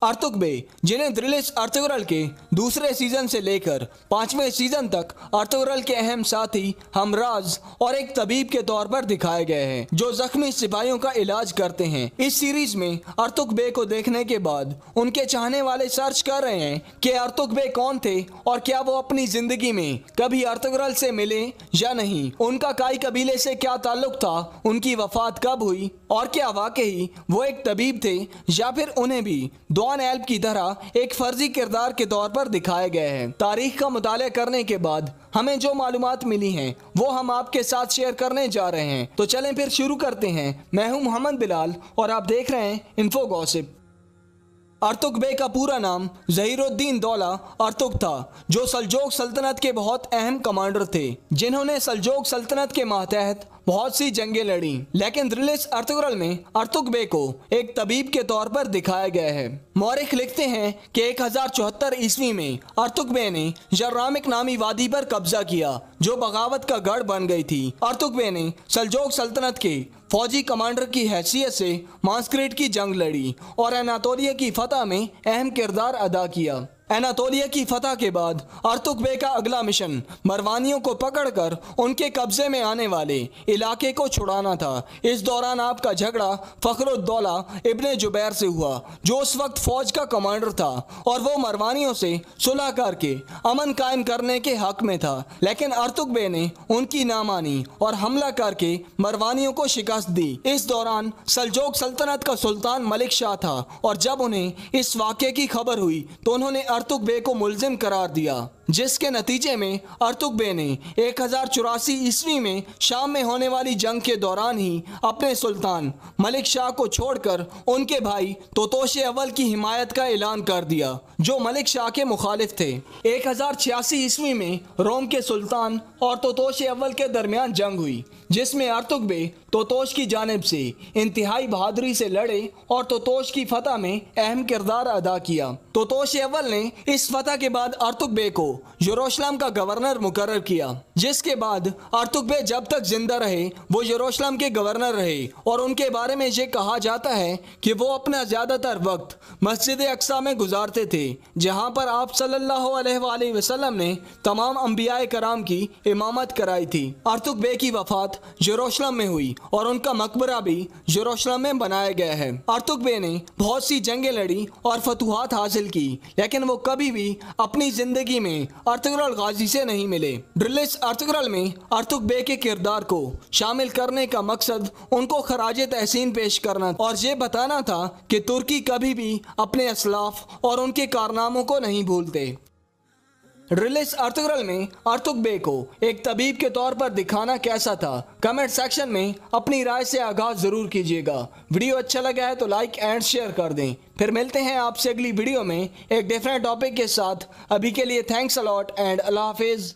अर्तुग बे, जिन्हें थ्रिलिस अर्तुगरल के दूसरे सीजन से लेकर 5वें सीजन तक अर्तुगरल के अहम साथी, हमराज और एक तबीब के तौर पर दिखाए गए हैं जो जख्मी सिपाहियों का इलाज करते हैं। इस सीरीज में अर्तुग बे को देखने के बाद उनके चाहने वाले सर्च कर रहे हैं कि अर्तुग बे कौन थे और क्या वो अपनी जिंदगी में कभी अर्तुगरल से मिले या नहीं, उनका काई कबीले से क्या ताल्लुक था, उनकी वफात कब हुई और क्या वाकई वो एक तबीब थे या फिर उन्हें भी डॉन एल्ब की तरह एक फर्जी किरदार के तौर पर दिखाए गए हैं। तारीख का मुताला करने के बाद हमें जो मालूमात मिली हैं वो हम आपके साथ शेयर करने जा रहे हैं। तो चलें फिर शुरू करते हैं। मैं हूं मोहम्मद बिलाल और आप देख रहे हैं इन्फो गॉसिप। अर्तुग बे का पूरा नाम ज़हीरुद्दीन दौला अर्तुग था, जो सल्जोक सल्तनत के बहुत अहम कमांडर थे जिन्होंने सल्जोक सल्तनत के मातहत बहुत सी जंगें लड़ी। लेकिन थ्रिलिस अर्तुगरल में अर्तुग बे को एक तबीब के तौर पर दिखाया गया है। मौरिख लिखते हैं कि 1074 ईस्वी में अर्तुग बे ने जर्रामिक नामी वादी पर कब्जा किया जो बगावत का गढ़ बन गई थी। अर्तुग बे ने सल्जोक सल्तनत के फौजी कमांडर की हैसियत से मास्करेट की जंग लड़ी और एनातोलिया की फतह में अहम किरदार अदा किया। एनातोलिया की फतह के बाद अर्तुग बे का अगला मिशन मरवानियों को पकड़कर उनके कब्जे में आने वाले इलाके को छुड़ाना था। इस दौरान आपका झगड़ा फखरुद्दौला इब्ने जुबैर से हुआ जो उस वक्त फौज का कमांडर था और वो मरवानियों से सुलह करके अमन कायम करने के हक में था। लेकिन अर्तुग बे ने उनकी ना मानी और हमला करके मरवानियों को शिकस्त दी। इस दौरान सल्जोक सल्तनत का सुल्तान मलिक शाह था और जब उन्हें इस वाक़े की खबर हुई तो उन्होंने अर्तुग बे को मुल्जिम करार दिया, जिसके नतीजे में अर्तुग बे ने 1084 ईस्वी में शाम में होने वाली जंग के दौरान ही अपने सुल्तान मलिक शाह को छोड़कर उनके भाई तोतोशे अव्वल की हिमायत का ऐलान कर दिया जो मलिक शाह के मुखालिफ थे। 1086 ईस्वी में रोम के सुल्तान और तोतोशे अव्वल के दरमियान जंग हुई जिसमें अर्तुग बे तोतोश की जानिब से इंतहाई बहादुरी से लड़े और तोतोश की फतह में अहम किरदार अदा किया। तोतोशे अव्वल ने इस फतह के बाद अर्तुग बे को यरूशलेम का गवर्नर मुकर्रर किया, जिसके बाद अर्तुग बे जब तक जिंदा रहे वो यरूशलेम के गवर्नर रहे और उनके बारे में ये कहा जाता है कि वो अपना ज्यादातर वक्त मस्जिद अक्सा में गुजारते थे जहां पर आप सल्लल्लाहु अलैहि वसल्लम ने तमाम अंबियाए कराम की इमामत कराई थी। अर्तुग बे की वफात यरूशलेम में हुई और उनका मकबरा भी यरूशलेम में बनाया गया है। अर्तुग बे ने बहुत सी जंगें लड़ी और फतुहात हासिल की, लेकिन वो कभी भी अपनी जिंदगी में अर्तुगरल गाजी से नहीं मिले। थ्रिलिस अर्तुगरल में अर्तुग बे के किरदार को शामिल करने का मकसद उनको खराजे तहसीन पेश करना और ये बताना था कि तुर्की कभी भी अपने असलाफ और उनके कारनामों को नहीं भूलते। थ्रिलिस अर्तुगरल में अर्तुग बे को एक तबीब के तौर पर दिखाना कैसा था, कमेंट सेक्शन में अपनी राय से आगाह जरूर कीजिएगा। वीडियो अच्छा लगा है तो लाइक एंड शेयर कर दें। फिर मिलते हैं आपसे अगली वीडियो में एक डिफरेंट टॉपिक के साथ। अभी के लिए thanks a lot and Allah Hafiz.